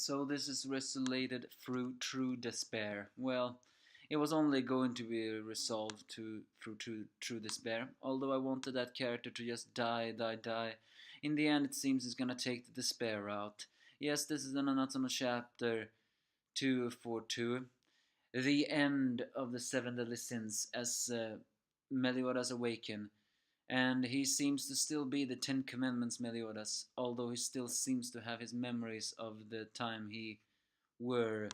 So this is resolved through true despair. Well, it was only going to be resolved through true despair. Although I wanted that character to just die, die, die. In the end, it seems he's gonna take the despair route. Yes, this is the Nanatsu chapter 242, the end of the seven deadly sins as Meliodas awaken, and he seems to still be the Ten Commandments Meliodas, although he still seems to have his memories of the time he were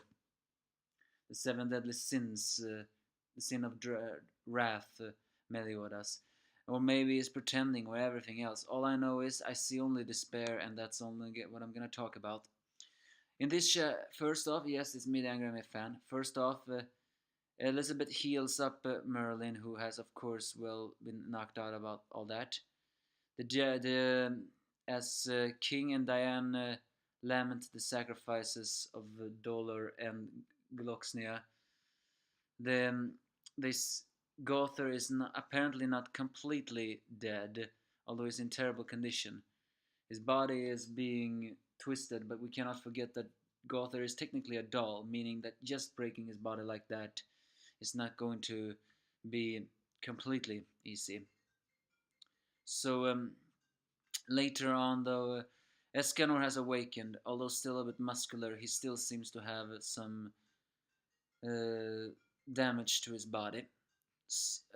the seven deadly sins, the sin of wrath, Meliodas. Or maybe he's pretending or everything else. All I know is I see only despair, and that's only what I'm gonna talk about. In this first off, yes, it's me, the Angry Anime fan. First off, Elizabeth heals up Merlin, who has, of course, well, been knocked out about all that. As King and Diane lament the sacrifices of Dolor and Gloxnia, the this Gother is apparently not completely dead, although he's in terrible condition. His body is being twisted, but we cannot forget that Gother is technically a doll, meaning that just breaking his body like that is not going to be completely easy. So later on, though, Escanor has awakened. Although still a bit muscular, he still seems to have some damage to his body.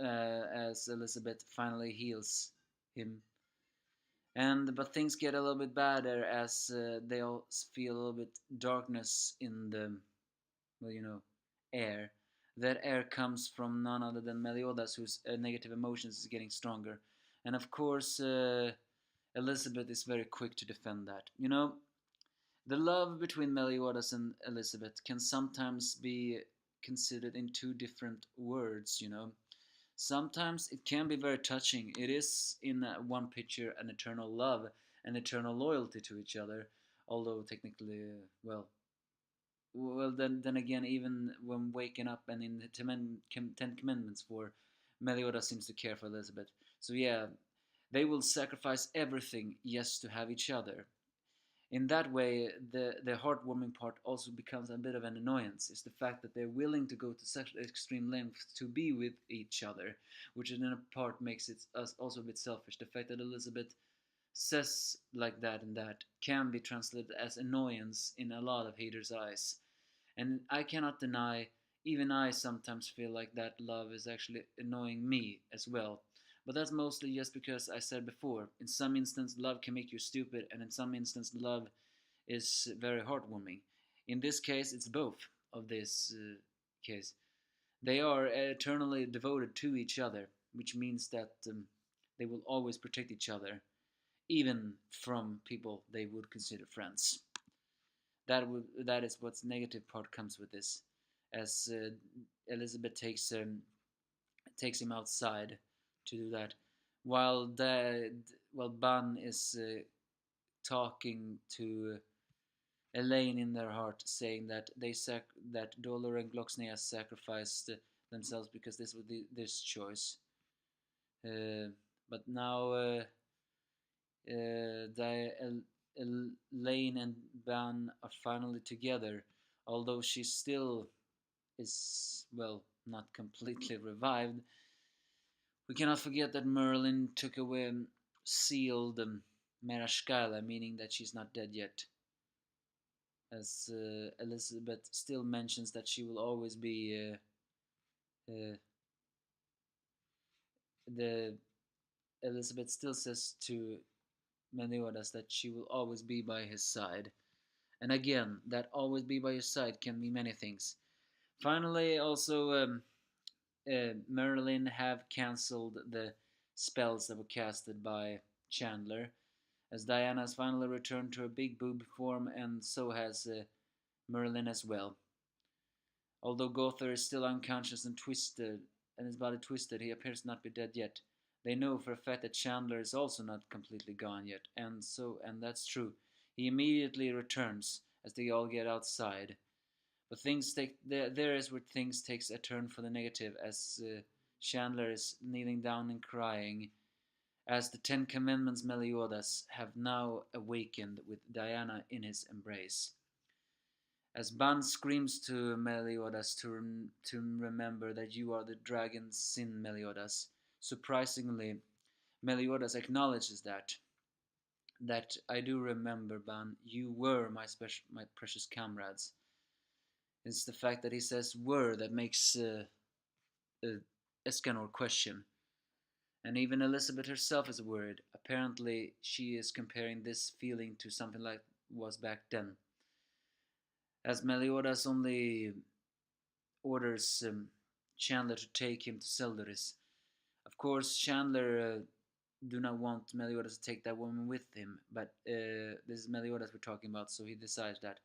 As Elizabeth finally heals him, and but things get a little bit better as they all feel a little bit darkness in the, well, air. That air comes from none other than Meliodas, whose negative emotions is getting stronger, and of course Elizabeth is very quick to defend that. The love between Meliodas and Elizabeth can sometimes be considered in two different words. Sometimes it can be very touching. It is, in one picture, an eternal love and eternal loyalty to each other. Although technically, then again, even when waking up and in the Ten Commandments, for Meliodas seems to care for Elizabeth. So yeah, they will sacrifice everything just to have each other. In that way, the heartwarming part also becomes a bit of an annoyance. Is the fact that they're willing to go to such extreme lengths to be with each other, which in a part makes it also a bit selfish. The fact that Elizabeth says like that and that can be translated as annoyance in a lot of haters' eyes. And I cannot deny, even I sometimes feel like that love is actually annoying me as well. But that's mostly just because I said before, in some instance love can make you stupid, and in some instance love is very heartwarming. In this case, it's both of this case. They are eternally devoted to each other, which means that they will always protect each other, even from people they would consider friends. That is what's negative part comes with this, as Elizabeth takes him outside to do that, while Ban is talking to Elaine in their heart, saying that that Dolor and Gloxnea sacrificed themselves because this was this choice. But now Elaine and Ban are finally together, although she still is, well, not completely revived. We cannot forget that Merlin took away and sealed Merashkala, meaning that she's not dead yet. As Elizabeth still mentions that she will always be the Elizabeth still says to Meliodas that she will always be by his side. And again, that always be by your side can mean many things. Finally, also Merlin have cancelled the spells that were casted by Chandler, as Diana has finally returned to her big boob form, and so has Merlin as well. Although Gother is still unconscious and twisted, and his body twisted, he appears not to be dead yet. They know for a fact that Chandler is also not completely gone yet, and that's true. He immediately returns as they all get outside. But there is where things takes a turn for the negative, as Chandler is kneeling down and crying, as the Ten Commandments Meliodas have now awakened with Diana in his embrace. As Ban screams to Meliodas to remember that you are the dragon's sin, Meliodas. Surprisingly, Meliodas acknowledges that I do remember, Ban. You were my precious comrades. It's the fact that he says "were" that makes Escanor question. And even Elizabeth herself is worried. Apparently, she is comparing this feeling to something like was back then. As Meliodas only orders Chandler to take him to Selderis. Of course, Chandler do not want Meliodas to take that woman with him, but this is Meliodas we're talking about, so he decides that.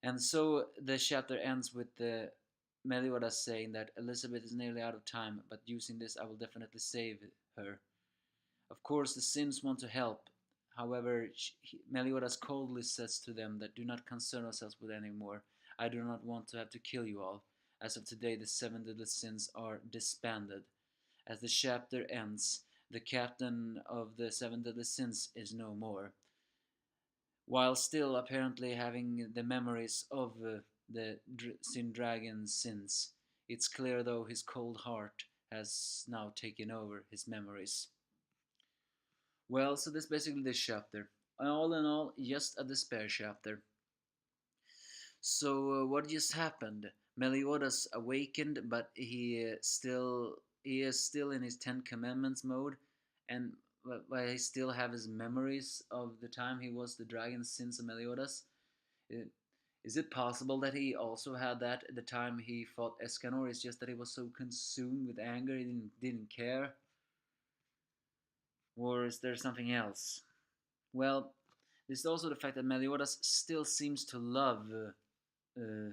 And so the chapter ends with Meliodas saying that Elizabeth is nearly out of time, but using this I will definitely save her. Of course, the Sims want to help. However, Meliodas coldly says to them that do not concern ourselves with anymore. I do not want to have to kill you all. As of today, the seven deadly sins are disbanded. As the chapter ends, the captain of the seven deadly sins is no more. While still apparently having the memories of the Sin Dragon's sins, it's clear though his cold heart has now taken over his memories. Well, so that's basically this chapter. All in all, just a despair chapter. So what just happened? Meliodas awakened, but he is still in his Ten Commandments mode, and but he still have his memories of the time he was the dragon since Meliodas. Uh, Is it possible that he also had that at the time he fought Escanor? It's just that he was so consumed with anger he didn't care, or is there something else? Well, there's also the fact that Meliodas still seems to love uh,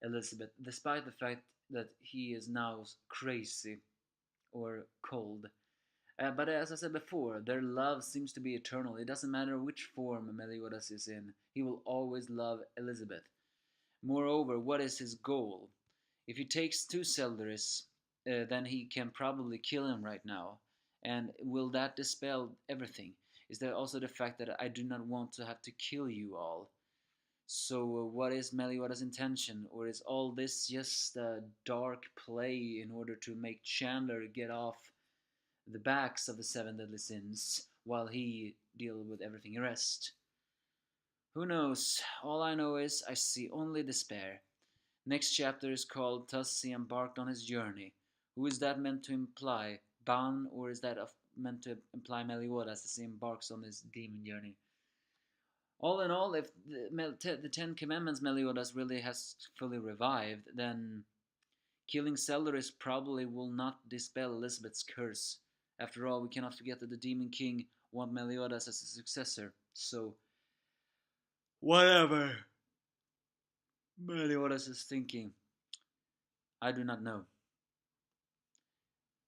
Elizabeth, despite the fact that he is now crazy or cold. But as I said before, their love seems to be eternal. It doesn't matter which form Meliodas is in, he will always love Elizabeth. Moreover, what is his goal? If he takes two Selderis, then he can probably kill him right now. And will that dispel everything? Is there also the fact that I do not want to have to kill you all? So, what is Meliodas' intention? Or is all this just a dark play in order to make Chandler get off the backs of the seven deadly sins while he deal with everything rest? Who knows? All I know is I see only despair. Next chapter is called Thus he embarked on his journey. Who is that meant to imply? Ban, or is that meant to imply Meliodas as he embarks on his demon journey? All in all, if the Ten Commandments Meliodas really has fully revived, then killing Selderis probably will not dispel Elizabeth's curse. After all, we cannot forget that the Demon King want Meliodas as a successor. So, whatever Meliodas is thinking, I do not know.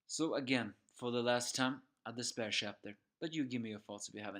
So again, for the last time, a despair chapter. But you give me your thoughts if you have any.